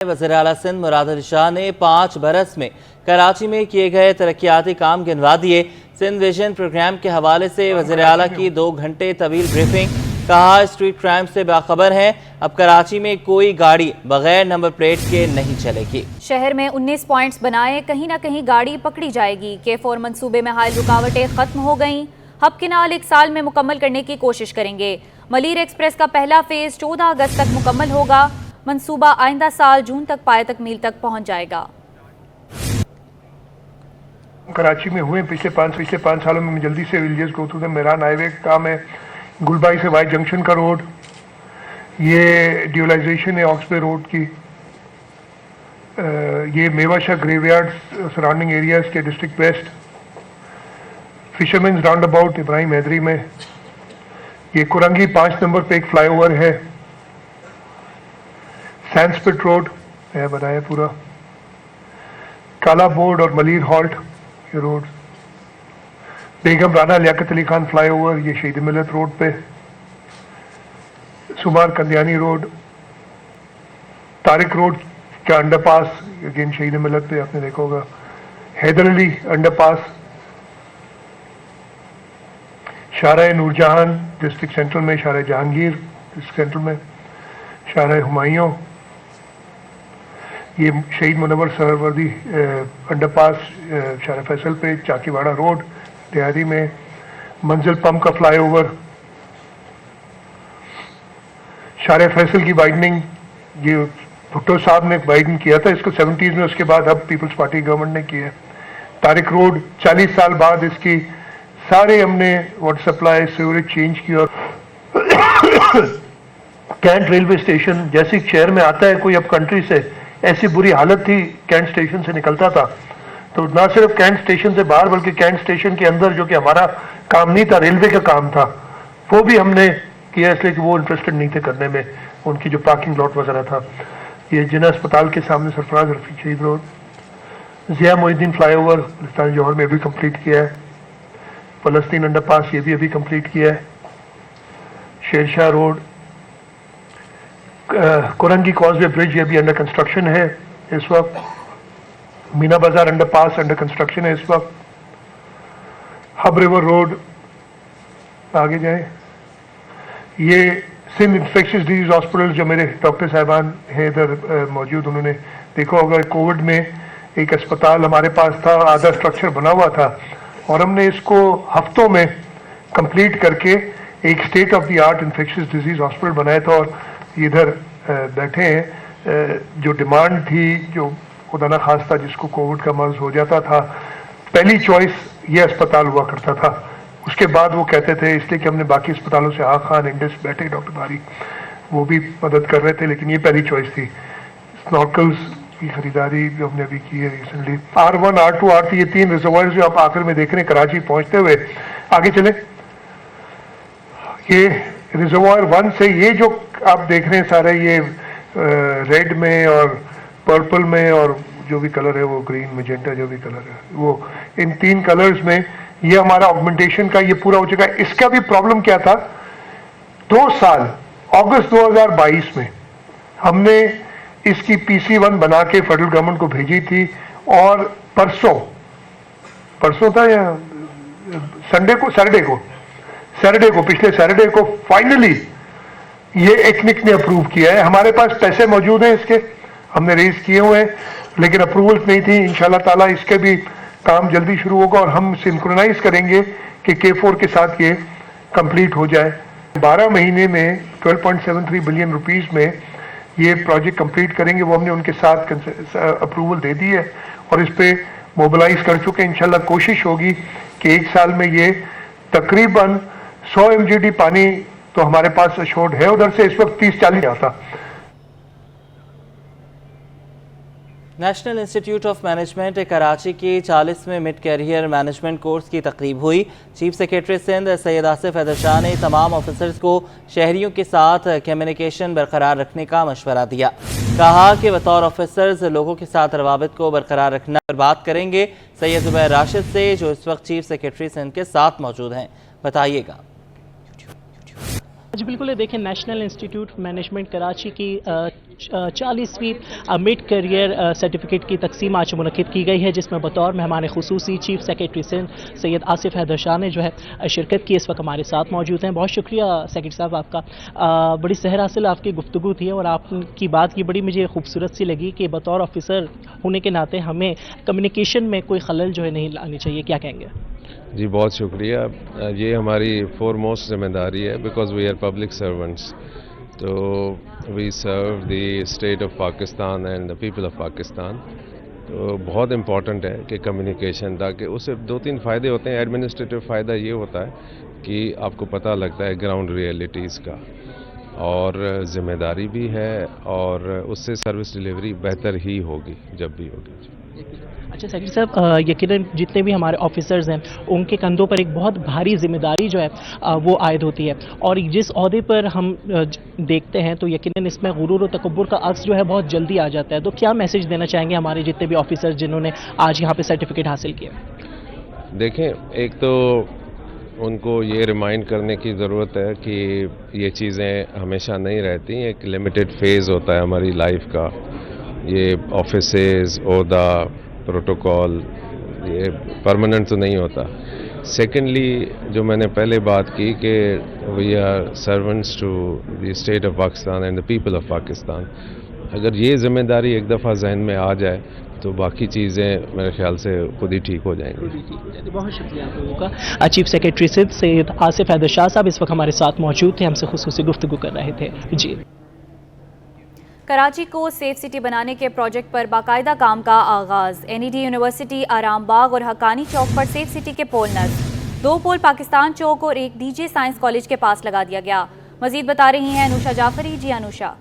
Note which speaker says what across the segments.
Speaker 1: वज़ीर आला सिंध मुराद अली शाह ने 5 बरस में कराची में किए गए तरक्याती काम गिनवा दिए। सिंध विजन प्रोग्राम के हवाले से वज़ीर आला की 2 घंटे तवील ब्रीफिंग। कहा, स्ट्रीट क्राइम से बाखबर हैं, अब कराची में कोई गाड़ी बगैर नंबर प्लेट के नहीं चलेगी।
Speaker 2: शहर में 19 पॉइंट्स बनाए, कहीं ना कहीं गाड़ी पकड़ी जाएगी। K4 मंसूबे में हाल रुकावटें खत्म हो गईं। हब किनाल 1 साल में मुकम्मल करने की कोशिश करेंगे। मलीर एक्सप्रेस का पहला फेज 14 अगस्त तक मुकम्मल होगा। मंसूबा आइंदा साल जून तक पाए मील तक पहुंच जाएगा।
Speaker 3: कराची में हुए पिछले पाँच सालों में जल्दी से विलेजेस को थ्रू मेरान हाईवे का काम है। गुलबाई से वाई जंक्शन का रोड, ये ड्यूलाइजेशन है ऑक्सबे रोड की, ये मेवाशाह ग्रेवयार्ड सराउंडिंग एरियाज के district west, fishermen's roundabout Ibrahim Hyderi में, ये कुरंगी 5 नंबर पे एक फ्लाईओवर है, सैंडस्पिट रोड है बनाया पूरा, काला बोर्ड और मलीर हॉल्ट ये रोड, बेगम राना लियाकत अली खान फ्लाईओवर ये शहीद मिलत रोड पे, सुमार कंदियानी रोड, तारिक रोड का अंडरपास अगेन शहीद मिलत पे आपने देखा होगा, Haider Ali underpass, Shahrah Noorjahan district central में, शाहराह जहांगीर डिस्ट्रिक्ट सेंट्रल में, शाहराह हुमायूं, ये शहीद मुनव्वर सरवर्दी अंडरपास शाहराह फैसल पे, चाकीवाड़ा रोड देहारी में, मंजिल पंप का फ्लाईओवर, शाहराह फैसल की वाइडनिंग, ये भुट्टो साहब ने वाइडन किया था इसको 70s में, उसके बाद अब पीपल्स पार्टी गवर्नमेंट ने किया है। तारिक रोड 40 साल बाद इसकी सारे हमने वाटर सप्लाई सीवरेज चेंज किया। कैंट रेलवे स्टेशन जैसे शहर में आता है कोई अब कंट्री से, ऐसी बुरी हालत थी कैंट स्टेशन से निकलता था, तो ना सिर्फ कैंट स्टेशन से बाहर बल्कि कैंट स्टेशन के अंदर, जो कि हमारा काम नहीं था, रेलवे का काम था, वो भी हमने किया इसलिए कि वो इंटरेस्टेड नहीं थे करने में, उनकी जो पार्किंग लॉट वगैरह था। ये जिना अस्पताल के सामने सरफराज रफीक शहीद रोड, जिया मोहिद्दीन फ्लाईओवर गुलिस्तान जौहर में भी कंप्लीट किया है, फलस्तीन अंडरपास ये भी अभी कंप्लीट किया है, Shershah road, Korangi causeway bridge ये भी अंडर कंस्ट्रक्शन है इस वक्त, मीना बाजार अंडरपास अंडर कंस्ट्रक्शन है इस वक्त, हब रिवर रोड आगे जाएं, ये सिंध इन्फेक्शियस डिजीज हॉस्पिटल जो मेरे डॉक्टर साहबान हैं इधर मौजूद, उन्होंने देखा होगा कोविड में एक अस्पताल हमारे पास था, आधा स्ट्रक्चर बना हुआ था और हमने इसको हफ्तों में कंप्लीट करके एक state of the art infectious disease hospital बनाया था। और इधर बैठे हैं, जो डिमांड थी, जो खुदा ना खास्ता जिसको कोविड का मर्ज हो जाता था, पहली चॉइस ये अस्पताल हुआ करता था। उसके बाद वो कहते थे, इसलिए कि हमने बाकी अस्पतालों से खान इंडस बैठे डॉक्टर भारी वो भी मदद कर रहे थे, लेकिन ये पहली चॉइस थी। स्नॉर्कल्स की खरीदारी जो हमने अभी की है रिसेंटली, R1 R2 R3 ये 3 रिजर्वायर्स जो आप आखिर में देख रहे हैं कराची पहुंचते हुए। आगे चले, ये रिजर्वायर 1 से ये जो आप देख रहे हैं सारे, ये रेड में और पर्पल में और जो भी कलर है वो ग्रीन मैजेंटा जो भी कलर है वो, इन 3 कलर्स में ये हमारा ऑगमेंटेशन का ये पूरा हो चुका है। इसका भी प्रॉब्लम क्या था, 2 साल अगस्त 2022 में हमने इसकी PC1 बना के फेडरल गवर्नमेंट को भेजी थी, और परसों था या सैटरडे को पिछले सैटरडे को फाइनली ये एक्निक ने अप्रूव किया है। हमारे पास पैसे मौजूद हैं इसके, हमने रेज किए हुए हैं, लेकिन अप्रूवल्स नहीं थी। इंशाल्लाह ताला इसके भी काम जल्दी शुरू होगा और हम सिंक्रोनाइज करेंगे कि K4 के साथ ये कंप्लीट हो जाए। 12 महीने में 12.73 बिलियन रुपीस में ये प्रोजेक्ट कंप्लीट करेंगे। वो हमने उनके साथ अप्रूवल दे दी है और इस पे मोबिलाइज कर चुके हैं। इंशाल्लाह कोशिश होगी कि 1 साल में ये तकरीबन 100 MGD पानी तो हमारे पास अशोर्ड है, उधर से इस वक्त 30-40 आता।
Speaker 1: National institute of management Karachi की 40वें मिड कैरियर मैनेजमेंट कोर्स की तकरीब हुई। चीफ सेक्रेटरी सिंध सैयद आसिफ हैदर शाह ने तमाम ऑफिसर्स को शहरियों के साथ कम्युनिकेशन बरकरार रखने का मशवरा दिया। कहा कि बतौर ऑफिसर्स लोगों के साथ रवाबित को बरकरार रखना पर बात करेंगे। सैयद जुबैर राशिद से जो इस वक्त चीफ सेक्रेटरी सिंध के साथ मौजूद हैं, बताइएगा।
Speaker 4: जी बिल्कुल, देखिए नेशनल इंस्टीट्यूट मैनेजमेंट कराची की 40वीं मिड करियर सर्टिफिकेट की तकसीम आज मुनक़िद की गई है, जिसमें बतौर मेहमान खुसूसी चीफ सेक्रेटरी सिंध सैयद आसिफ हैदर शाह ने जो है शिरकत की। इस वक्त हमारे साथ मौजूद हैं। बहुत शुक्रिया सेक्रेटरी साहब आपका। बड़ी सहर हासिल आपकी गुफ्तगू थी और आपकी बात की बड़ी मुझे खूबसूरत सी लगी कि बतौर ऑफिसर होने के नाते हमें कम्युनिकेशन में कोई खलल जो है नहीं लानी चाहिए। क्या कहेंगे?
Speaker 5: जी बहुत शुक्रिया। ये हमारी फोरमोस्ट जिम्मेदारी है, because we are public servants. तो we serve the state of Pakistan and the people of Pakistan. तो बहुत इम्पॉर्टेंट है कि कम्युनिकेशन, ताकि उससे 2-3 फ़ायदे होते हैं। एडमिनिस्ट्रेटिव फ़ायदा ये होता है कि आपको पता लगता है ग्राउंड रियलिटीज़ का, और ज़िम्मेदारी भी है, और उससे सर्विस डिलीवरी बेहतर ही होगी जब भी होगी।
Speaker 4: अच्छा सेक्रेटरी साहब, यकीनन जितने भी हमारे ऑफिसर्स हैं उनके कंधों पर एक बहुत भारी जिम्मेदारी जो है वो आयद होती है, और जिस ओहदे पर हम देखते हैं तो यकीनन इसमें गुरूर और तकब्बुर का अक्स जो है बहुत जल्दी आ जाता है। तो क्या मैसेज देना चाहेंगे हमारे जितने भी ऑफिसर्स जिन्होंने आज यहाँ पे सर्टिफिकेट हासिल किया?
Speaker 5: देखें, एक तो उनको ये रिमाइंड करने की ज़रूरत है कि ये चीज़ें हमेशा नहीं रहती, एक लिमिटेड फेज़ होता है हमारी लाइफ का। ये ऑफिसेज, ओहदा, प्रोटोकॉल, ये परमानेंट तो नहीं होता। सेकेंडली, जो मैंने पहले बात की कि we are servants to the state of Pakistan and the people of Pakistan, अगर ये जिम्मेदारी एक दफ़ा जहन में आ जाए तो बाकी चीज़ें मेरे ख्याल से खुद ही ठीक हो जाएंगी।
Speaker 4: बहुत शुक्रिया आप लोगों का। चीफ सेक्रेटरी सिंध सैयद आसिफ हैदर शाह साहब इस वक्त हमारे साथ मौजूद थे, हमसे खुसूसी गुफ्तगू कर रहे थे। जी।
Speaker 2: कराची को सेफ सिटी बनाने के प्रोजेक्ट पर बाकायदा काम का आगाज। एनईडी यूनिवर्सिटी, आराम बाग और हकानी चौक पर सेफ सिटी के पोल नस्ब। 2 पोल पाकिस्तान चौक और एक डीजे साइंस कॉलेज के पास लगा दिया गया। मजीद बता रही हैं अनुषा जाफरी। जी अनुषा।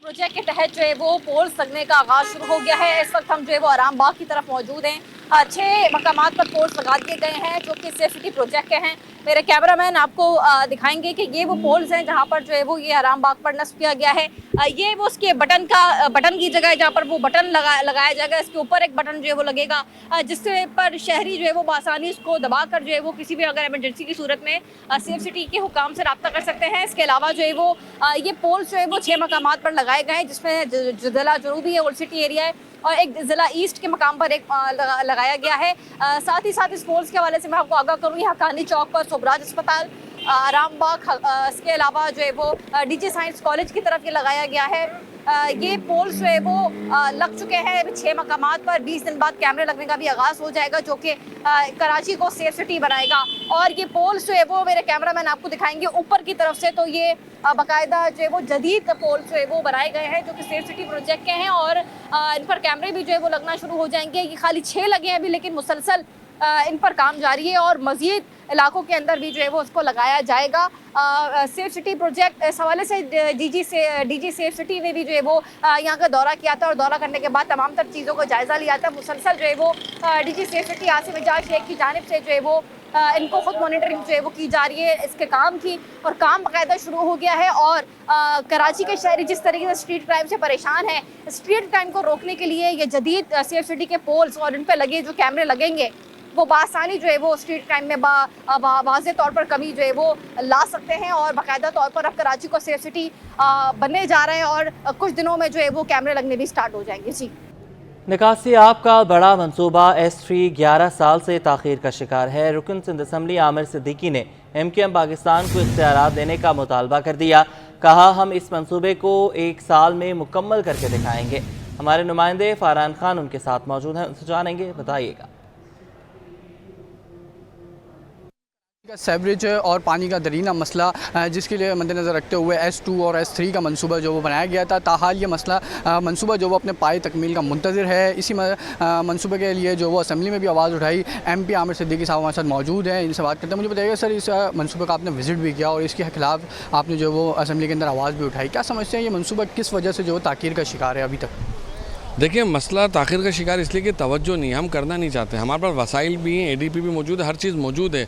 Speaker 6: प्रोजेक्ट के तहत जो है वो पोल्स लगने का आगाज शुरू हो गया है। इस वक्त हम जो है वो आराम बाग की तरफ मौजूद हैं। 6 मकामात पर पोल्स लगा दिए गए हैं जो कि सेफ सिटी प्रोजेक्ट के हैं। मेरे कैमरामैन आपको दिखाएंगे कि ये वो पोल्स हैं जहां पर जो है वो ये आराम बाग पर नस्ब किया गया है। ये वो उसके बटन की जगह है जहां पर वो बटन लगाया जाएगा। इसके ऊपर एक बटन जो है वो लगेगा जिससे पर शहरी जो है वो आसानी उसको दबाकर जो है वो किसी भी अगर इमरजेंसी की सूरत में सेफ सिटी के हुकाम से रब्ता कर सकते हैं। इसके अलावा जो है वो ये पोल्स जो है वो 6 मकामात पर लगाए गए हैं, जिसमें ज़िला जनूबी है, ओल्ड सिटी एरिया है, और एक ज़िला ईस्ट के मकाम पर एक लगाया गया है। साथ ही साथ इस पोल्स के हवाले से मैं आपको आगाह करूँगी, हकानी चौक पर सोबराज अस्पताल, आराम बाग, इसके अलावा जो है वो डीजे साइंस कॉलेज की तरफ ये लगाया गया है। ये पोल्स जो है वो लग चुके हैं 6 मकामात पर। 20 दिन बाद कैमरे लगने का भी आगाज़ हो जाएगा जो कि कराची को सेफ सिटी बनाएगा। और ये पोल्स जो है वो मेरे कैमरामैन आपको दिखाएंगे ऊपर की तरफ से, तो ये बाकायदा जो है वो जदीद पोल्स जो है वो बनाए गए हैं जो कि सेफ सिटी प्रोजेक्ट के हैं, और इन पर कैमरे भी जो है वो लगना शुरू हो जाएंगे। ये खाली 6 लगे हैं अभी, लेकिन मुसलसल इन पर काम जारी है और मज़ीद इलाकों के अंदर भी जो है वो उसको लगाया जाएगा। सेफ सिटी प्रोजेक्ट इस हवाले से डीजी सेफ सिटी ने भी जो है वो यहाँ का दौरा किया था, और दौरा करने के बाद तमाम तर चीज़ों का जायज़ा लिया था। मुसलसल जो है वो DG safe city Asif Ejaz Sheikh की जानिब से जो है वो इनको खुद मॉनिटरिंग जो है वो की जा रही है इसके काम की, और काम बाकायदा शुरू हो गया है। और कराची के शहरी जिस तरीके से स्ट्रीट क्राइम से परेशान है, स्ट्रीट क्राइम को रोकने के लिए ये जदीद सेफ सिटी के पोल्स और इन पर लगे जो कैमरे लगेंगे वो बासानी जो है वो स्ट्रीट क्राइम में वाज़े तौर पर कमी जो है वो ला सकते हैं, और बाकायदा तौर पर अब कराची को सेफ सिटी बनने जा रहे हैं, और कुछ दिनों में जो है वो कैमरे लगने भी स्टार्ट हो जाएंगे। जी।
Speaker 1: निकासी आपका बड़ा मंसूबा S3 11 साल से ताख़ीर का शिकार है। रुकन सिंध असम्बली आमिर सिद्दीकी ने MQM पाकिस्तान को इख्तियारात देने का मुतालबा कर दिया। कहा, हम इस मंसूबे को 1 साल में मुकम्मल करके दिखाएंगे। हमारे नुमाइंदे फ़रहान खान उनके साथ मौजूद हैं, उनसे जानेंगे, बताइएगा।
Speaker 7: सेवरेज और पानी का दरीना मसला, जिसके लिए मद्देनज़र रखते हुए S2 और S3 का मंसूबा जो वो बनाया गया था, ताहाल ये मसला मंसूबा जो वो अपने पाए तकमील का मुंतज़िर है। इसी मंसूबे के लिए जो वो असम्बली में भी आवाज़ उठाई। MP आमिर सिद्दीकी साहब हमारे साथ मौजूद हैं, इनसे बात करते हैं। मुझे बताइएगा सर, इस मंसूबे का आपने विज़िट भी किया और इसके ख़िलाफ़ आपने जो वो असम्बली के अंदर आवाज़ भी उठाई, क्या समझते हैं ये मंसूबा किस वजह से जो ताख़ीर का शिकार है अभी तक?
Speaker 8: देखिए, मसला ताख़ीर का शिकार इसलिए कि तवज्जो नहीं, हम करना नहीं चाहते। हमारे पास वसाइल भी हैं, ADP भी मौजूद है, हर चीज़ मौजूद है,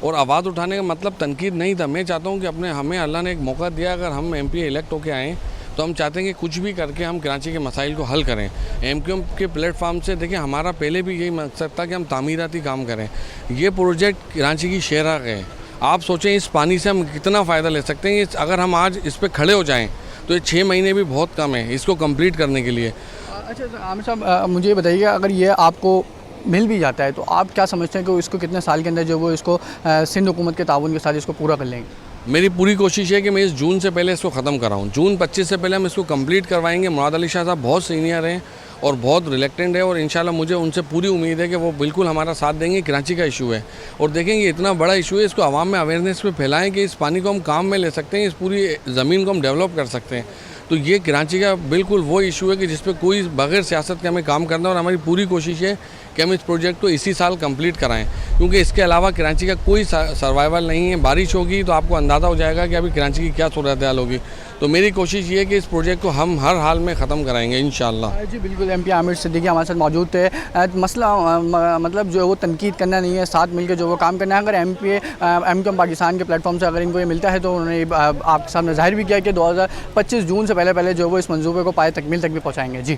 Speaker 8: और आवाज़ उठाने का मतलब तनकीद नहीं था। मैं चाहता हूँ कि हमें अल्लाह ने एक मौका दिया, अगर हम MP इलेक्ट होकर आएँ तो हम चाहते हैं कि कुछ भी करके हम कराची के मसाइल को हल करें। एमक्यूएम के प्लेटफार्म से देखिए हमारा पहले भी यही मकसद था कि हम तामीराती काम करें। ये प्रोजेक्ट कराची की शेराग है। आप सोचें इस पानी से हम कितना फ़ायदा ले सकते हैं। अगर हम आज इस पर खड़े हो जाएँ तो ये 6 महीने भी बहुत कम है इसको कंप्लीट करने के लिए।
Speaker 7: अच्छा आमिर साहब, मुझे बताइएगा, अगर ये आपको मिल भी जाता है तो आप क्या समझते हैं कि इसको कितने साल के अंदर जो वो इसको सिंध हुकूमत के ताउन के साथ इसको पूरा कर लेंगे?
Speaker 8: मेरी पूरी कोशिश है कि मैं इस जून से पहले इसको ख़त्म कराऊँ। जून 25 से पहले हम इसको कंप्लीट करवाएंगे। मुराद अली शाह साहब बहुत सीनियर हैं और बहुत रिलेक्टेंट है और इंशाल्लाह मुझे उनसे पूरी उम्मीद है कि वो बिल्कुल हमारा साथ देंगे। कराची का इशू है और देखेंगे इतना बड़ा इशू है, इसको आवाम में अवेयरनेस पे फैलाएं कि इस पानी को हम काम में ले सकते हैं, इस पूरी ज़मीन को हम डेवलप कर सकते हैं। तो ये कराची का बिल्कुल वो इशू है कि जिस पे कोई बगैर सियासत के हमें काम करना है और हमारी पूरी कोशिश है कि हम इस प्रोजेक्ट को इसी साल कंप्लीट कराएं, क्योंकि इसके अलावा कराची का कोई सर्वाइवल नहीं है। बारिश होगी तो आपको अंदाज़ा हो जाएगा कि अभी कराची की क्या सूरत हाल होगी। तो मेरी कोशिश ये है कि इस प्रोजेक्ट को हम हर हाल में ख़त्म कराएंगे इंशाल्लाह।
Speaker 7: जी बिल्कुल, MP आमिर सिद्दीकी हमारे साथ मौजूद थे। मसला मतलब जो है वो तनकीद करना नहीं है, साथ मिलकर जो वो काम करना है। अगर एमक्यूएम पाकिस्तान के प्लेटफॉर्म से अगर इनको ये मिलता है तो उन्होंने आपके सामने जाहिर भी किया कि 2025 जून से पहले जो वो इस मंसूबे को पाए तकमील तक भी पहुँचाएँगे। जी,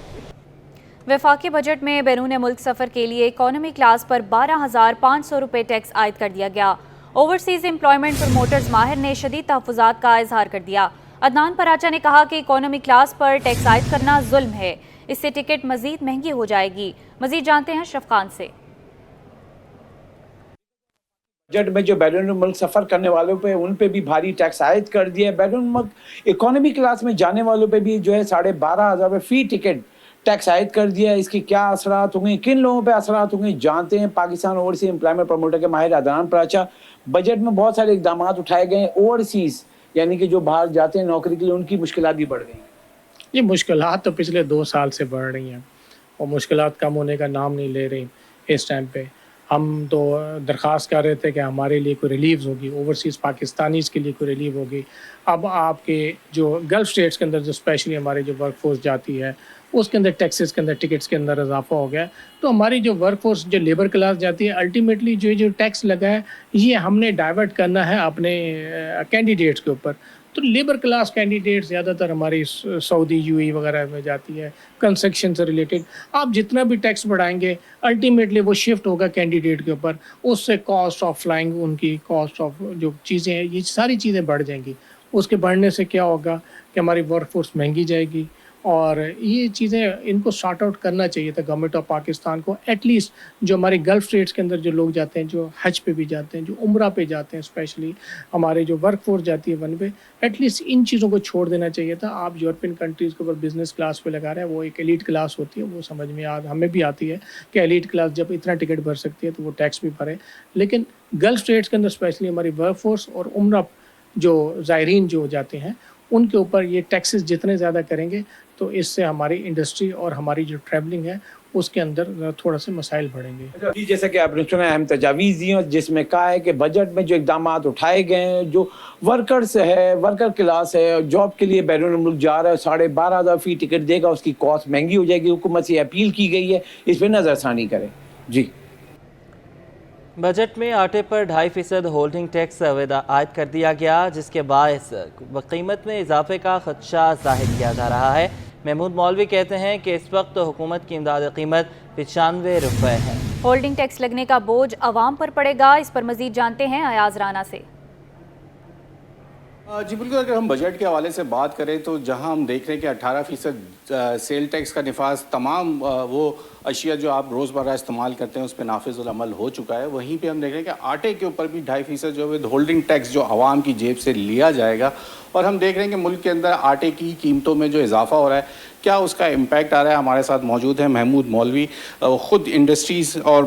Speaker 2: वफाकी बजट में बैरून मुल्क सफ़र के लिए इकॉनमी क्लास पर 12,500 रुपये टैक्स आयद कर दिया गया। ओवरसीज़ एम्प्लॉयमेंट प्रमोटर्स माहिर ने शदीद तहफ़्फ़ुज़ात का इजहार कर दिया। अदनान पराचा ने कहा कि इकॉनमी क्लास पर टैक्स आयद करना जुल्म है, इससे टिकट मज़ीद महंगी हो जाएगी। मज़ीद जानते हैं अशरफ खान से।
Speaker 9: बजट में जो बैरून मुल्क सफ़र करने वालों पे उन पे भी भारी टैक्स आयद कर दिया है। बैरून मुल्क इकोनॉमी क्लास में जाने वालों पे भी जो है 12,500 रुपये फ़ी टिकट टैक्स आयद कर दिया है। इसके क्या असरात होंगे, किन लोगों पे असरात होंगे, जानते हैं पाकिस्तान ओवरसीज एम्प्लॉयमेंट प्रमोटर के माहिर अदनान पराचा। बजट में बहुत सारे इकदाम उठाए गए हैं। ओवरसीज यानी कि जो बाहर जाते हैं नौकरी के लिए, उनकी मुश्किलात भी बढ़ गई हैं।
Speaker 10: ये मुश्किलात तो पिछले 2 साल से बढ़ रही हैं और मुश्किलात कम होने का नाम नहीं ले रही। इस टाइम पे हम तो दरख्वास्त कर रहे थे कि हमारे लिए कोई रिलीफ होगी, ओवरसीज़ पाकिस्तानीज़ के लिए कोई रिलीफ होगी। अब आपके जो गल्फ़ स्टेट्स के अंदर जो स्पेशली हमारी जो वर्क फोर्स जाती है उसके अंदर टैक्सेस के अंदर टिकट्स के अंदर इजाफा हो गया। तो हमारी जो वर्क फोर्स जो लेबर क्लास जाती है, अल्टीमेटली जो टैक्स लगा है ये हमने डाइवर्ट करना है अपने कैंडिडेट्स के ऊपर। तो लेबर क्लास कैंडिडेट ज़्यादातर हमारी सऊदी यूएई वगैरह में जाती है, कंस्ट्रक्शन से रिलेटेड। आप जितना भी टैक्स बढ़ाएंगे अल्टीमेटली वो शिफ्ट होगा कैंडिडेट के ऊपर। उससे कॉस्ट ऑफ फ्लाइंग, उनकी कॉस्ट ऑफ जो चीज़ें हैं, ये सारी चीज़ें बढ़ जाएंगी। उसके बढ़ने से क्या होगा कि हमारी वर्क फोर्स महंगी जाएगी और ये चीज़ें इनको सॉर्ट आउट करना चाहिए था गवर्नमेंट ऑफ पाकिस्तान को। एटलीस्ट जो हमारे गल्फ़ स्टेट्स के अंदर जो लोग जाते हैं, जो हज पे भी जाते हैं, जो उम्रा पे जाते हैं, स्पेशली हमारे जो वर्क फोर्स जाती है वन पे, एटलीस्ट इन चीज़ों को छोड़ देना चाहिए था। आप यूरोपियन कंट्रीज़ के ऊपर बिजनेस क्लास पे लगा रहे हैं, वो एक एलीट क्लास होती है, वो समझ में हमें भी आती है कि एलीट क्लास जब इतना टिकट भर सकती है तो वो टैक्स भी भरे। लेकिन गल्फ़ स्टेट्स के अंदर स्पेशली हमारी वर्क फोर्स और उम्रा जो ज़ायरीन जो जाते हैं उनके ऊपर ये टैक्सेस जितने ज़्यादा करेंगे तो इससे हमारी इंडस्ट्री और हमारी जो ट्रैवलिंग है उसके अंदर थोड़ा से मसाइल बढ़ेंगे।
Speaker 9: जी, जैसा कि आपने सुना अहम तजावीज़ दी हैं जिसमें कहा है कि बजट में जो इकदाम उठाए गए हैं, जो वर्कर्स है, वर्कर क्लास है, जॉब के लिए बैरून मुल्क जा रहा है, 12,500 फ़ी टिकट देगा, उसकी कॉस्ट महंगी हो जाएगी। हुकूमत से अपील की गई है इस पर नज़रसानी करें। जी,
Speaker 1: बजट में आटे पर 2.5% होल्डिंग टैक्स आयद कर दिया गया, जिसके बायस कीमत में इजाफे का खदशा जाहिर किया जा रहा है। महमूद मौलवी कहते हैं कि इस वक्त हुकूमत की इमदाद कीमत 95 रुपये है।
Speaker 2: होल्डिंग टैक्स लगने का बोझ आवाम पर पड़ेगा, इस पर मजीद जानते हैं अयाज राना से।
Speaker 11: जी बिल्कुल, अगर हम बजट के हवाले से बात करें तो जहां हम देख रहे हैं कि 18% सेल टैक्स का निफाज तमाम वो अशिया जो आप रोज़मर्रा इस्तेमाल करते हैं उस पर नाफिज़ुल अमल हो चुका है। वहीं पे हम देख रहे हैं कि आटे के ऊपर भी 2.5% जो विद होल्डिंग टैक्स जो आवाम की जेब से लिया जाएगा। और हम देख रहे हैं कि मुल्क के अंदर आटे की कीमतों में जो इजाफा हो रहा है, क्या उसका इम्पैक्ट आ रहा है। हमारे साथ मौजूद हैं महमूद मौलवी, ख़ुद इंडस्ट्रीज़ और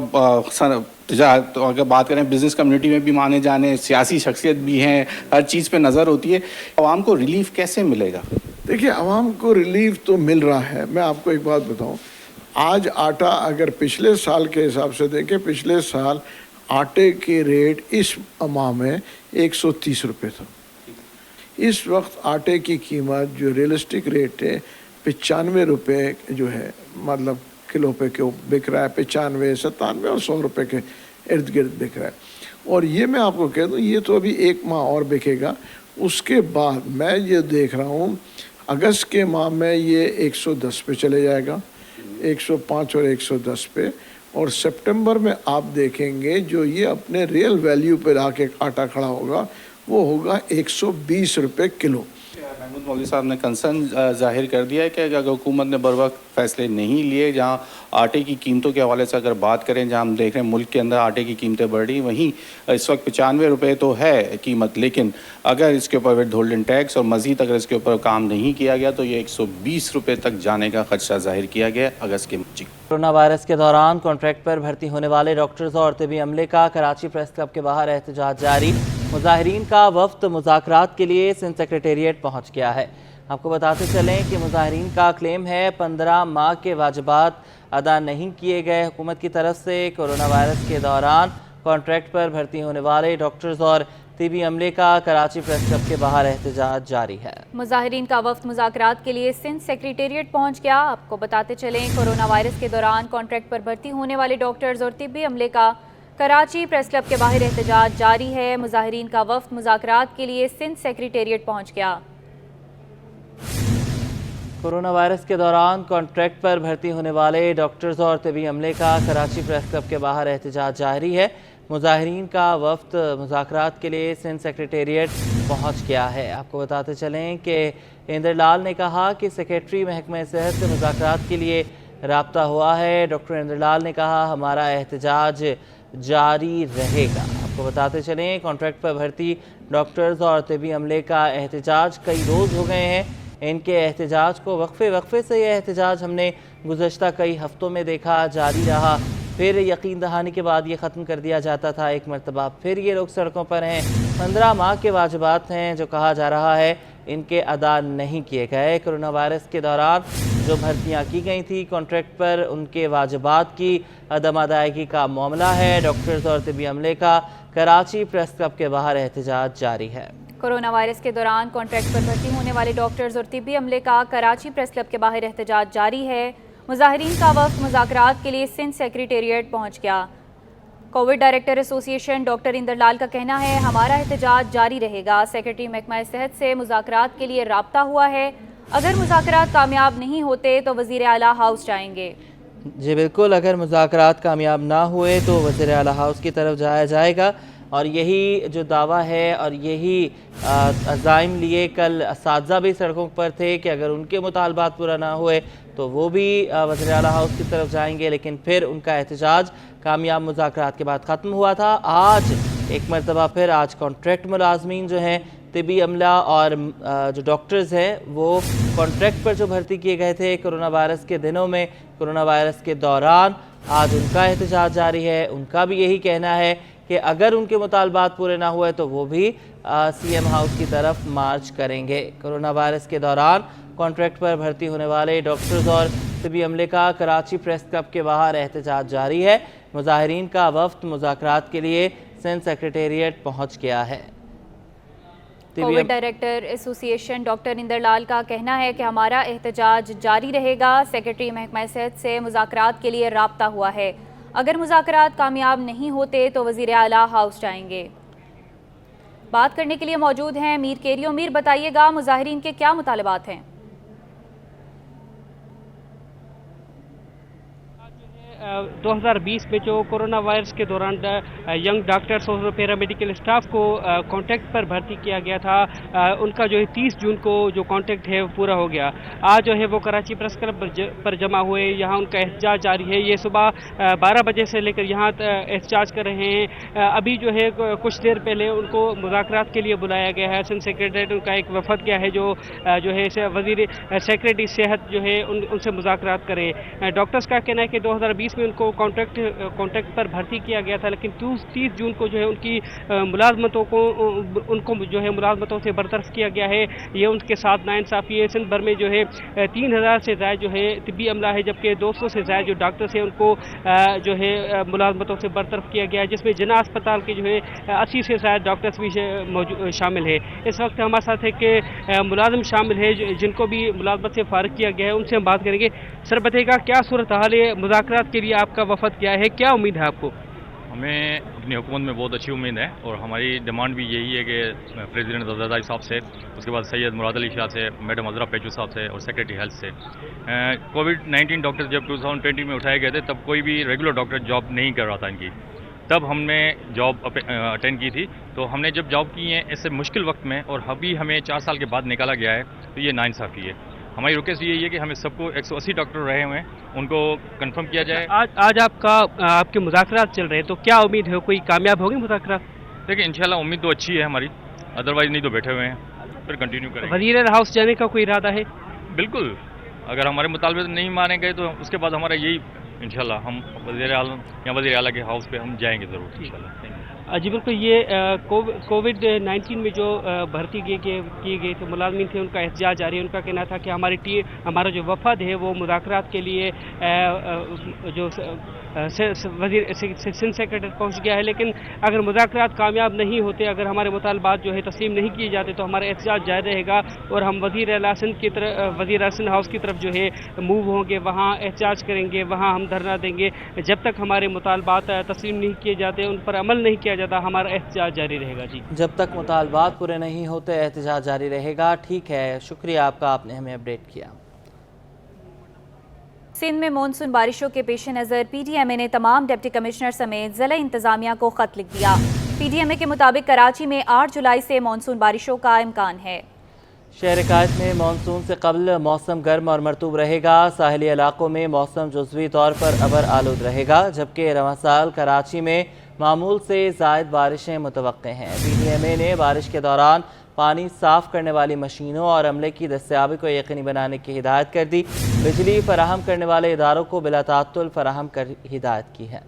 Speaker 11: तो अगर बात करें बिज़नेस कम्युनिटी में भी माने जाने सियासी शख्सियत भी हैं, हर चीज़ पे नज़र होती है। आवाम को रिलीफ कैसे मिलेगा?
Speaker 12: देखिए, आवाम को रिलीफ तो मिल रहा है। मैं आपको एक बात बताऊं, आज आटा अगर पिछले साल के हिसाब से देखें, पिछले साल आटे के रेट इस माह में 130 रुपये था। इस वक्त आटे की कीमत जो रियलिस्टिक रेट है 95 रुपये जो है, मतलब किलो पे क्यों बिक रहा है, 95, 97 और 100 रुपये के इर्द गिर्द बिक रहा है। और ये मैं आपको कह दूँ, ये तो अभी 1 माह और बिकेगा। उसके बाद मैं ये देख रहा हूँ अगस्त के माह में ये 110 पे चले जाएगा, 105 और 110 पे, और सितंबर में आप देखेंगे जो ये अपने रियल वैल्यू पे आके आटा खड़ा होगा वो होगा 120 रुपये किलो।
Speaker 11: महमूद मौलवी साहब ने कंसर्न जाहिर कर दिया है कि अगर हुकूमत ने बर वक्त फैसले नहीं लिए, जहां आटे की कीमतों के हवाले से अगर बात करें, जहां हम देख रहे हैं मुल्क के अंदर आटे की कीमतें बढ़ रही, वहीं इस वक्त 95 रुपये तो है कीमत, लेकिन अगर इसके ऊपर विद होल्डिंग टैक्स और मज़ीद अगर इसके ऊपर काम नहीं किया गया तो ये 120 रुपये तक जाने का खदशा जाहिर किया गया अगस्त के।
Speaker 1: कोरोना वायरस के दौरान कॉन्ट्रैक्ट पर भर्ती होने वाले डॉक्टर्स और तिबी अमले का कराची प्रेस क्लब के बाहर एहतजाज जारी। मुजाहिरीन का वफ्द मुज़ाकरात के लिए सिंध सेक्रेटेरिएट पहुँच गया है। आपको बताते चलें कि मुजाहिरीन का क्लेम है 15 माह के वाजिबात अदा नहीं किए गए हुकूमत की तरफ से। कोरोना वायरस के दौरान कॉन्ट्रैक्ट पर भर्ती होने वाले डॉक्टर्स और तिबी अमले का कराची प्रेस क्लब के बाहर एहतजाज जारी है।
Speaker 2: मुजाहिरीन का वफ्द मुज़ाकरात के लिए सिंध सेक्रेटेरिएट पहुंच गया। आपको बताते चलें कोरोना वायरस के दौरान कॉन्ट्रैक्ट पर भर्ती होने वाले डॉक्टर्स और तिबी अमले का कराची प्रेस क्लब के बाहर एहतजाज जारी है। मुजाहिरीन का वफ्द मुज़ाकरात के लिए सिंध सेक्रेटेरिएट पहुंच गया।
Speaker 1: कोरोना वायरस के दौरान कॉन्ट्रैक्ट पर भर्ती होने वाले डॉक्टर्स और तिबी अमले का कराची प्रेस क्लब के बाहर एहतजाज जारी है। मुजाहिरीन का वफ्द मुज़ाकरात के लिए सिंध सेक्रेटेरिएट पहुंच गया है। आपको बताते चलें कि इंद्रलाल ने कहा कि सेक्रेटरी महकमा सेहत से मुज़ाकरात के लिए राब्ता हुआ है। डॉक्टर इंद्रलाल ने कहा हमारा एहतजाज जारी रहेगा। आपको बताते चलें कॉन्ट्रैक्ट पर भर्ती डॉक्टर्स और तिबी अमले का एहतजाज कई रोज़ हो गए हैं। इनके एहतजाज को वक्फे से यह एहतजाज हमने गुज़श्ता कई हफ्तों में देखा जारी रहा, फिर यकीन दहानी के बाद ये ख़त्म कर दिया जाता था, एक मरतबा फिर ये लोग सड़कों पर हैं। 15 माह के वाजिबात हैं जो कहा जा रहा है इनके अदा नहीं किए गए। कोरोना वायरस के दौरान जो भर्तियाँ की गई थी कॉन्ट्रैक्ट पर, उनके वाजिबात की अदम अदायगी का मामला है। डॉक्टर्स और तिबी अमले का कराची प्रेस क्लब के बाहर एहतजाज जारी है।
Speaker 2: कोरोना वायरस के दौरान कॉन्ट्रैक्ट पर भर्ती होने वाले डॉक्टर्स और तिबी अमले का कराची प्रेस क्लब के बाहर एहतजाज जारी है। मुजाहिरीन का वफ्द मुज़ाकरात के लिए सिंध सेक्रेटेरिएट पहुंच गया। Covid director association doctor Indralal का कहना है हमारा एहतजाज जारी रहेगा। सेक्रेटरी महकमा सेहत से मुज़ाकरात के लिए राब्ता हुआ है। अगर मुज़ाकरात कामयाब नहीं होते तो वज़ीर आला हाउस जाएंगे।
Speaker 1: जी बिल्कुल, अगर मुज़ाकरात कामयाब ना हुए तो वज़ीर आला हाउस की तरफ जाया जाएगा। और यही जो दावा है और यही अज़ाइम लिए कल असातिज़ा भी सड़कों पर थे कि अगर उनके मुतालबात पूरा ना हुए तो वो भी वज़ीर आला हाउस की तरफ जाएंगे, लेकिन फिर उनका एहतजाज कामयाब मुज़ाकरात के बाद ख़त्म हुआ था। आज एक मरतबा फिर आज कॉन्ट्रैक्ट मुलाजमीन जो हैं, तिबी अमला और जो डॉक्टर्स हैं, वो कॉन्ट्रैक्ट पर जो भर्ती किए गए थे कोरोना वायरस के दिनों में, कोरोना वायरस के दौरान, आज उनका एहतजाज जारी है। उनका भी यही कहना है कि अगर उनके मुतालबात पूरे ना हुए तो वो भी CM हाउस की तरफ मार्च करेंगे। कोरोना वायरस के दौरान कॉन्ट्रैक्ट पर भर्ती होने वाले डॉक्टर्स और तिबी अमले का कराची प्रेस क्लब के बाहर एहतजाज जारी है। मुजाहिरीन का वफ्द मुज़ाकरात के लिए सिंध सेक्रेटेरिएट पहुंच गया है।
Speaker 2: Covid director association doctor Indralal का कहना है कि हमारा एहतजाज जारी रहेगा। सेक्रेटरी महकमा सेहत से मुज़ाकरात के लिए राब्ता हुआ है। अगर मुज़ाकरात कामयाब नहीं होते तो वज़ीर आला हाउस जाएंगे। बात करने के लिए मौजूद हैं मीर केरियो। मीर, बताइएगा मुजाहिरीन के क्या मुतालबात हैं?
Speaker 13: 2020 में जो कोरोना वायरस के दौरान यंग डॉक्टर्स और पैरामेडिकल स्टाफ को कॉन्ट्रैक्ट पर भर्ती किया गया था, उनका जो है 30 जून को जो कॉन्ट्रैक्ट है वो पूरा हो गया। आज जो है वो कराची प्रेस क्लब पर जमा हुए, यहाँ उनका एहतजाज जारी है। ये सुबह 12 बजे से लेकर यहाँ एहतजाज कर रहे हैं। अभी जो है कुछ देर पहले उनको मुज़ाकरात के लिए बुलाया गया है। सिंध सेक्रेटरीट उनका एक वफद गया है जो है वज़ीर सेक्रेटरी सेहत जो है उनसे मुज़ाकरात करे। डॉक्टर्स का कहना है कि 2020 में उनको कॉन्ट्रैक्ट पर भर्ती किया गया था, लेकिन 30 जून को जो है उनकी मुलाजमतों से बरतरफ किया गया है। ये उनके साथ नाइंसाफ़ी है। सिंध भर में जो है 3000 से ज़ायद जो है तिब्बी अमला है, जबकि 200 से ज़ायद जो डॉक्टर्स हैं उनको जो है मुलाजमतों से बरतरफ किया गया है, जिसमें जिन्ना अस्पताल के जो है 80 से ज़ायद डॉक्टर्स भी शामिल है। इस वक्त हमारे साथ एक मुलाजिम शामिल है जिनको भी मुलाजमत से फारिग किया गया है, उनसे हम बात करेंगे। सर बताइएगा क्या सूरत हाल है, मुज़ाकरात के लिए आपका वफद क्या है, क्या उम्मीद है आपको?
Speaker 14: हमें अपनी हुकूमत में बहुत अच्छी उम्मीद है और हमारी डिमांड भी यही है कि प्रेसिडेंट जरदारी साहब से, उसके बाद सैयद मुराद अली शाह से, मैडम अजरा पेचू साहब से और सेक्रेटरी हेल्थ से। कोविड-19 डॉक्टर जब 2020 में उठाए गए थे तब कोई भी रेगुलर डॉक्टर जॉब नहीं कर रहा था इनकी, तब हमने जॉब अटेंड की थी। तो हमने जब जॉब की है ऐसे मुश्किल वक्त में और अभी हमें 4 साल के बाद निकाला गया है, तो ये नाइंसाफ़ी है। हमारी रिक्वेस्ट यही है कि हमें सबको 180 डॉक्टर रहे हुए हैं उनको कंफर्म किया जाए।
Speaker 13: आज आपके मुज़ाकरात चल रहे हैं, तो क्या उम्मीद है कोई कामयाब होगी मुज़ाकरात?
Speaker 14: देखिए इंशाल्लाह उम्मीद तो अच्छी है हमारी, अदरवाइज़ नहीं तो बैठे हुए हैं, फिर कंटिन्यू करेंगे।
Speaker 13: वज़ीर हाउस जाने का कोई इरादा है?
Speaker 14: बिल्कुल, अगर हमारे मुतालबे नहीं माने गए तो उसके बाद हमारा यही इंशाल्लाह हम वज़ीर आलम या वज़ीर आला के हाउस पे हम जाएंगे ज़रूर इंशाल्लाह।
Speaker 13: जी बिल्कुल, ये कोविड-19 में जो भर्ती किए गए थे मुलाजमीन थे, उनका एहतजाज जारी है। उनका कहना था कि हमारा जो वफद है वो मुज़ाकरात के लिए जो वज़ीर सिंध सेक्रेटरी पहुंच गया है, लेकिन अगर मुज़ाकरात कामयाब नहीं होते, अगर हमारे मुतालबात जो है तस्लीम नहीं किए जाते तो हमारा एहतजाज जारी रहेगा और हम वज़ीर आला सिंध की तरफ, वज़ीर आला सिंध हाउस की तरफ जो है मूव होंगे, वहाँ एहतजाज करेंगे, वहाँ हम धरना देंगे। जब तक हमारे मुतालबात तस्लीम नहीं किए जाते, उन पर अमल नहीं किया जाता, हमारा एहतजाज जारी रहेगा। जी,
Speaker 1: जब तक मुतालबात पूरे नहीं होते एहतजाज जारी रहेगा। ठीक है, शुक्रिया आपका, आपने हमें अपडेट किया।
Speaker 2: सिंध में मानसून बारिशों के पेश नज़र PDMA ने तमाम डिप्टी कमिश्नर समेत ज़िला इंतज़ामिया को ख़त लिख दिया। PDMA के मुताबिक कराची में 8 जुलाई से मानसून बारिशों का इम्कान है।
Speaker 1: शहर कायद में मानसून से कबल मौसम गर्म और मरतूब रहेगा। साहिली इलाकों में मौसम जुज़वी तौर पर अबर आलूद रहेगा, जबकि रवां साल कराची में मामूल से ज़ायद बारिशें मुतवक्के हैं। PDMA ने बारिश के दौरान पानी साफ़ करने वाली मशीनों और अमले की दस्तयाबी को यकीनी बनाने की हिदायत कर दी। बिजली फराहम करने वाले इदारों को बिला तात्तुल फराहम कर हिदायत की है।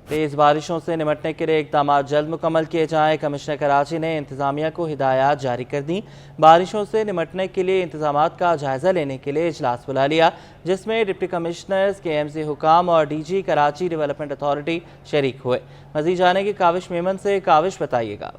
Speaker 1: तेज़ बारिशों से निमटने के लिए इक़दाम जल्द मुकम्मल किए जाएँ। कमिश्नर कराची ने इंतज़ामिया को हिदायत जारी कर दी। बारिशों से निमटने के लिए इंतज़ामात का जायज़ा लेने के लिए इजलास बुला लिया, जिसमें डिप्टी कमिश्नर्स, KMC हुकाम और DG कराची डेवलपमेंट अथॉरिटी शरीक हुए। मज़ीद जाने की काविश मेमन से। काविश, बताइएगा।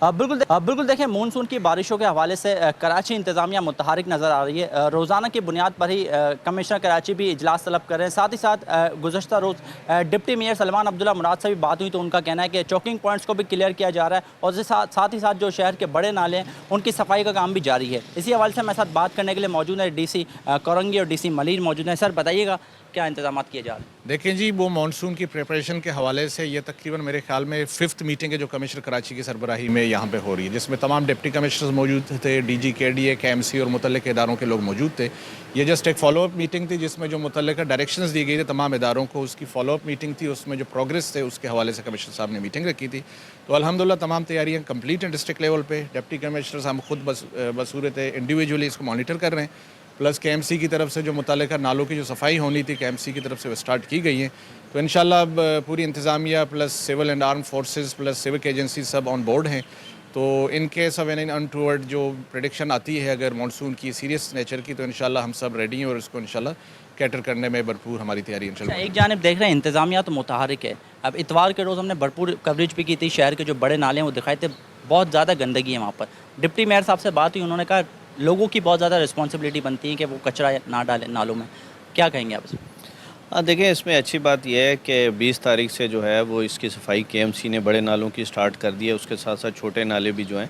Speaker 15: बिल्कुल देखें, मानसून की बारिशों के हवाले से कराची इंतज़ामिया मुतहरिक नज़र आ रही है। रोज़ाना की बुनियाद पर ही कमिश्नर कराची भी इजलास तलब कर रहे हैं। साथ ही साथ गुज़श्ता रोज़ डिप्टी मेयर सलमान अब्दुल्ला मुराद से भी बात हुई, तो उनका कहना है कि चौकिंग पॉइंट्स को भी क्लियर किया जा रहा है और साथ ही साथ जो शहर के बड़े नाले हैं उनकी सफाई का काम भी जारी है। इसी हवाले से हमारे साथ बात करने के लिए मौजूद है DC कोरंगी और DC मलिर मौजूद हैं। सर, बताइएगा क्या इंतजाम किए जा रहे हैं?
Speaker 16: देखें जी, वो मानसून की प्रिपरेशन के हवाले से ये तकरीबन मेरे ख्याल में 5th मीटिंग है जो कमिश्नर कराची की सरबराही में यहाँ पे हो रही है, जिसमें तमाम डिप्टी कमिश्नर्स मौजूद थे, DG KDA KMC और मुतल्लिक़ इदारों के लोग मौजूद थे। ये जस्ट एक फॉलोअप मीटिंग थी जिसमें जो मुतल्लिक़ डायरेक्शंस दी गई थी तमाम इदारों को, उसकी फॉलोअप मीटिंग थी। उसमें जो प्रोग्रेस थे उसके हवाले से कमिश्नर साहब ने मीटिंग रखी थी। तो अल्हम्दुलिल्लाह तमाम तैयारियाँ कंप्लीट हैं डिस्ट्रिक्ट लेवल पर। डिप्टी कमिश्नर्स हम खुद बसूरत इंडिविजुअली इसको मॉनिटर कर रहे हैं, प्लस KMC की तरफ से जो मुतल्लिक़ा नालों की जो सफाई होनी थी KMC की तरफ से वो स्टार्ट की गई है। तो इंशाल्लाह अब पूरी इंतज़ामिया plus civil and arm forces plus civic agency सब ऑन बोर्ड हैं। तो in case of any untoward जो प्रेडिक्शन आती है अगर मानसून की सीरियस नेचर की, तो इंशाल्लाह हम सब रेडी हैं और इसको इंशाल्लाह कैटर करने में भरपूर हमारी तैयारी इंशाल्लाह।
Speaker 15: एक जानिब देख रहे हैं इंतज़ामिया तो मुतहरिक है। अब इतवार के रोज़ हमने भरपूर कवरेज भी की थी, शहर के जो बड़े नाले हैं वो दिखाए थे, बहुत ज़्यादा गंदगी है वहाँ पर। डिप्टी मेयर साहब से बात हुई, उन्होंने कहा लोगों की बहुत ज़्यादा रिस्पॉन्सिबिलिटी बनती है कि वो कचरा ना डालें नालों में। क्या कहेंगे आप इसमें?
Speaker 17: देखिए, इसमें अच्छी बात यह है कि 20 तारीख से जो है वो इसकी सफाई KMC ने बड़े नालों की स्टार्ट कर दी है। उसके साथ साथ छोटे नाले भी जो हैं,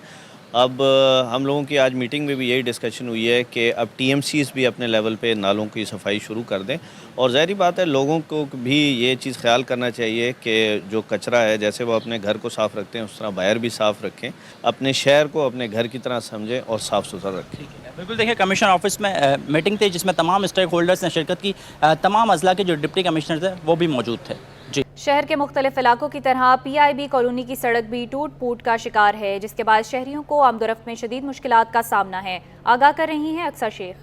Speaker 17: अब हम लोगों की आज मीटिंग में भी यही डिस्कशन हुई है कि अब TMCs भी अपने लेवल पे नालों की सफाई शुरू कर दें। और ज़ाहिर बात है लोगों को भी ये चीज़ ख्याल करना चाहिए कि जो कचरा है, जैसे वो अपने घर को साफ़ रखते हैं उस तरह बाहर भी साफ़ रखें, अपने शहर को अपने घर की तरह समझें और साफ़ सुथरा रखें।
Speaker 15: बिल्कुल, देखिए कमिश्नर ऑफिस में मीटिंग थी जिसमें तमाम स्टेक होल्डर्स ने शिरकत की। तमाम अजला के जो डिप्टी कमिश्नर थे वो भी मौजूद थे। जी,
Speaker 2: शहर के मुख्तलिफ इलाकों की तरह PIB कॉलोनी की सड़क भी टूट फूट का शिकार है, जिसके बाद शहरियों को आमदोरफ्त में शदीद मुश्किलात का सामना है। आगाह कर रही हैं अक्सर शेख।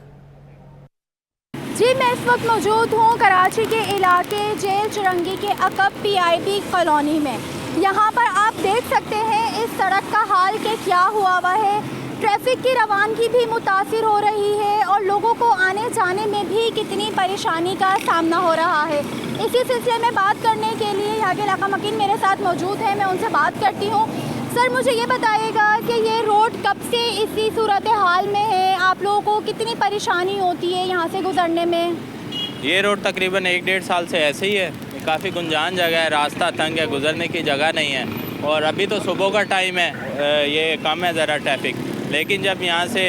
Speaker 18: जी, मैं इस वक्त मौजूद हूँ कराची के इलाके जेल चुरंगी के अकब PIB कॉलोनी में। यहाँ पर आप देख सकते हैं इस सड़क का हाल के क्या हुआ हुआ है। ट्रैफिक की रवानगी भी मुतासिर हो रही है और लोगों को आने जाने में भी कितनी परेशानी का सामना हो रहा है। इसी सिलसिले में बात करने के लिए यहाँ के इलाका मकीन मेरे साथ मौजूद है, मैं उनसे बात करती हूँ। सर मुझे ये बताइएगा कि ये रोड कब से इसी सूरत हाल में है, आप लोगों को कितनी परेशानी होती है यहाँ से गुजरने में?
Speaker 19: ये रोड तकरीबन 1-1.5 साल से ऐसे ही है, काफ़ी गुंजान जगह है, रास्ता तंग है, गुजरने की जगह नहीं है। और अभी तो सुबह का टाइम है, ये कम है ज़रा ट्रैफिक, लेकिन जब यहाँ से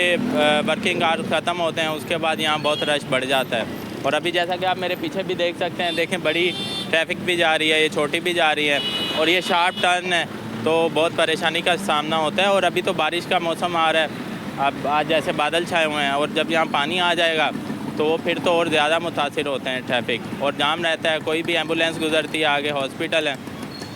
Speaker 19: वर्किंग आवर्स ख़त्म होते हैं उसके बाद यहाँ बहुत रश बढ़ जाता है। और अभी जैसा कि आप मेरे पीछे भी देख सकते हैं, देखें बड़ी ट्रैफिक भी जा रही है, ये छोटी भी जा रही है और ये शार्प टर्न है, तो बहुत परेशानी का सामना होता है। और अभी तो बारिश का मौसम आ रहा है, अब आज जैसे बादल छाए हुए हैं और जब यहाँ पानी आ जाएगा तो फिर तो और ज़्यादा मुतासिर होते हैं ट्रैफिक और जाम रहता है, कोई भी एम्बुलेंस गुजरती है, आगे हॉस्पिटल है,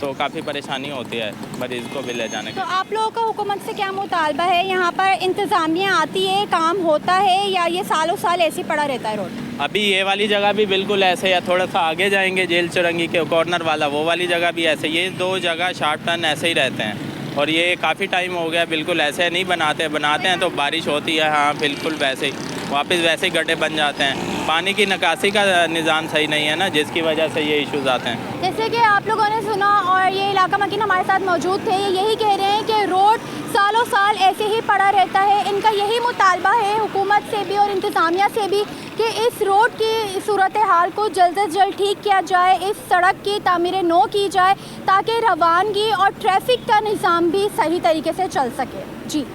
Speaker 19: तो काफ़ी परेशानी होती है मरीज़ को भी ले जाने की।
Speaker 18: तो आप लोगों का हुकूमत से क्या मुतालबा है? यहाँ पर इंतज़ामिया आती है, काम होता है या ये सालों साल ऐसे ही पड़ा रहता है रोड?
Speaker 19: अभी ये वाली जगह भी बिल्कुल ऐसे है, थोड़ा सा आगे जाएंगे जेल चुरंगी के कॉर्नर वाला वो वाली जगह भी ऐसे, ये 2 जगह शार्प टर्न ऐसे ही रहते हैं और ये काफ़ी टाइम हो गया बिल्कुल ऐसे नहीं बनाते हैं तो बारिश होती है, हाँ बिल्कुल वैसे ही वापस वैसे ही गड्ढे बन जाते हैं। पानी की निकासी का निज़ाम सही नहीं है ना, जिसकी वजह से ये इश्यूज आते हैं।
Speaker 18: जैसे कि आप लोगों ने सुना और ये इलाका मकीन हमारे साथ मौजूद थे, ये यही कह रहे हैं कि रोड सालों साल ऐसे ही पड़ा रहता है। इनका यही मुतालबा है हुकूमत से भी और इंतज़ामिया से भी कि इस रोड की सूरत हाल को जल्द से जल्द ठीक किया जाए, इस सड़क की तामीर नौ की जाए ताकि रवानगी और ट्रैफिक का निज़ाम भी सही तरीके से चल सके। जी,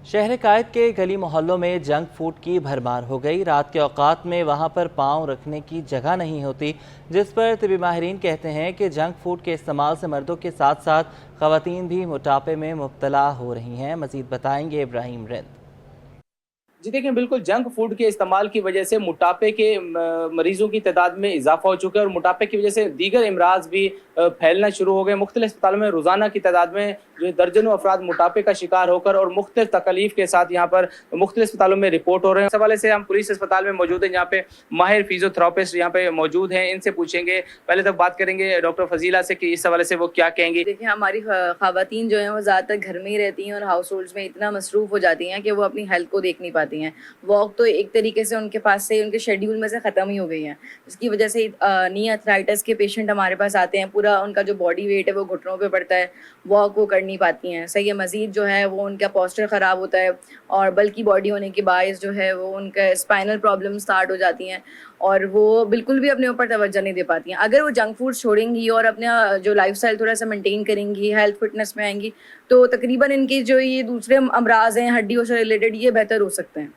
Speaker 1: शहर कायद के गली मोहल्लों में जंक फूड की भरमार हो गई। रात के औकात में वहां पर पाँव रखने की जगह नहीं होती, जिस पर तिबी माहिरीन कहते हैं कि जंक फूड के इस्तेमाल से मर्दों के साथ साथ ख़वातीन भी मोटापे में मुब्तला हो रही हैं। मज़ीद बताएंगे इब्राहिम रिंद।
Speaker 20: जी देखें, बिल्कुल जंक फूड के इस्तेमाल की वजह से मोटापे के मरीजों की तादाद में इजाफा हो चुका है और मोटापे की वजह से दीगर अमराज भी फैलना शुरू हो गए। मुख्तलिफ अस्पतालों में रोज़ाना की तादाद में जो दर्जनों अफराद मोटापे का शिकार होकर और मुख्तलिफ तकलीफ के साथ यहाँ पर मुख्तलिफ अस्पतालों में रिपोर्ट हो रहे हैं। इस हवाले से हम पुलिस अस्पताल में मौजूद हैं, यहाँ पे माहिर फिजियोथेरापिस्ट यहाँ पे मौजूद हैं, इनसे पूछेंगे। पहले तक बात करेंगे डॉक्टर फजीला से कि इस हवाले से वो क्या कहेंगी।
Speaker 21: देखिए, हमारी ख़वातीन जो हैं वो ज़्यादातर घर में ही रहती हैं और हाउस होल्ड्स में इतना मसरूफ़ हो जाती हैं कि वो अपनी हेल्थ को देख नहीं पाती हैं। वॉक तो एक तरीके से उनके पास से उनके शेड्यूल में से ख़त्म ही हो गई है, जिसकी वजह से नी आर्थराइटिस के पेशेंट हमारे पास आते हैं। पूरा उनका जो बॉडी वेट है वो घुटनों पे पड़ता है, वॉक वो कर नहीं पाती हैं सही है। मज़ीद जो है वो उनका पोस्चर ख़राब होता है और बल्कि बॉडी होने के बायस जो है वो उनका स्पाइनल प्रॉब्लम स्टार्ट हो जाती हैं और वो बिल्कुल भी अपने ऊपर तवज्जो नहीं दे पाती हैं। अगर वो जंक फूड छोड़ेंगी और अपना जो लाइफस्टाइल थोड़ा सा मेंटेन करेंगी, हेल्थ फिटनेस में आएंगी, तो तकरीबन इनके जो ये दूसरे अमराज हैं हड्डियों से रिलेटेड ये बेहतर हो सकते हैं।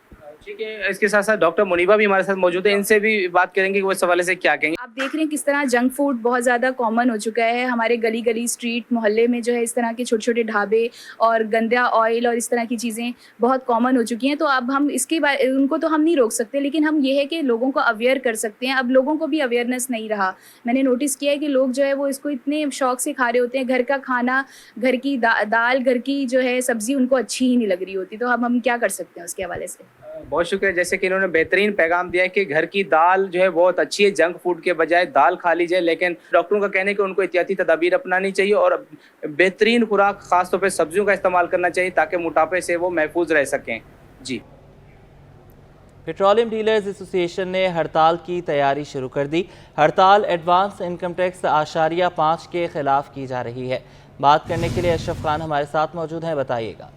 Speaker 20: ठीक है, इसके साथ साथ डॉक्टर मुनीबा भी हमारे साथ मौजूद है, इनसे भी बात करेंगे कि वो इस हवाले से क्या कहेंगे।
Speaker 22: आप देख रहे हैं किस तरह जंक फूड बहुत ज़्यादा कॉमन हो चुका है हमारे गली गली स्ट्रीट मोहल्ले में, जो है इस तरह के छोटे छोटे ढाबे और गंदा ऑयल और इस तरह की चीज़ें बहुत कॉमन हो चुकी हैं। तो अब हम इसके उनको तो हम नहीं रोक सकते, लेकिन हम ये है कि लोगों को अवेयर कर सकते हैं। अब लोगों को भी अवेयरनेस नहीं रहा। मैंने नोटिस किया है कि लोग जो है वो इसको इतने शौक से खा रहे होते हैं, घर का खाना, घर की दाल, घर की जो है सब्ज़ी उनको अच्छी ही नहीं लग रही होती। तो हम क्या कर सकते हैं उसके हवाले से?
Speaker 20: बहुत शुक्रिया। जैसे कि इन्होंने बेहतरीन पैगाम दिया है कि घर की दाल जो है बहुत अच्छी है, जंक फूड के बजाय दाल खा लीजिए, लेकिन डॉक्टरों का कहना है कि उनको एहतियाती तदाबीर अपनानी चाहिए और बेहतरीन खुराक खासतौर पर सब्जियों का इस्तेमाल करना चाहिए ताकि मोटापे से वो महफूज रह सकें। जी,
Speaker 1: पेट्रोलियम डीलर्स एसोसिएशन ने हड़ताल की तैयारी शुरू कर दी। हड़ताल एडवांस इनकम टैक्स *5 के खिलाफ की जा रही है। बात करने के लिए अशरफ खान हमारे साथ मौजूद हैं, बताइएगा।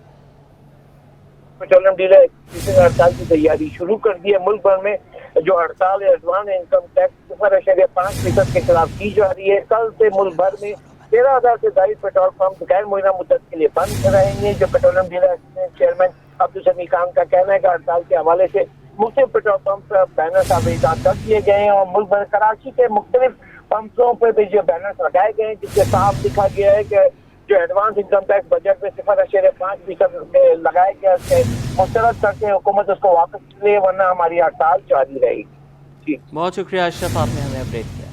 Speaker 23: पेट्रोलियम डीलर एसोसिएशन हड़ताल की तैयारी शुरू कर दी है। मुल्क भर में जो हड़ताल है एडवांस इनकम टैक्स 0.5% के खिलाफ की जा रही है। कल से मुल्क भर में 13,000 से ज्यादा पेट्रोल पंप गैर मुअय्यना मुद्दत के लिए बंद रहेंगे। जो पेट्रोलियम डीलर चेयरमैन अब्दुल समी खान का कहना है कि हड़ताल के हवाले से मुख्तलिफ पेट्रोल पंप पर बैनर्स आवेदन कर दिए गए हैं और मुल्क भर कराची के मुख्तलिफ पंपों पर भी जो बैनर्स लगाए गए हैं जिससे साफ लिखा गया है कि जो एडवांस इनकम टैक्स बजट में 0.5% लगाया गया है, मुस्तरद करके हुकूमत उसको वापस ले, वरना हमारी हड़ताल जारी रहेगी।
Speaker 1: बहुत शुक्रिया अशरफ, आपने हमें अपडेट किया।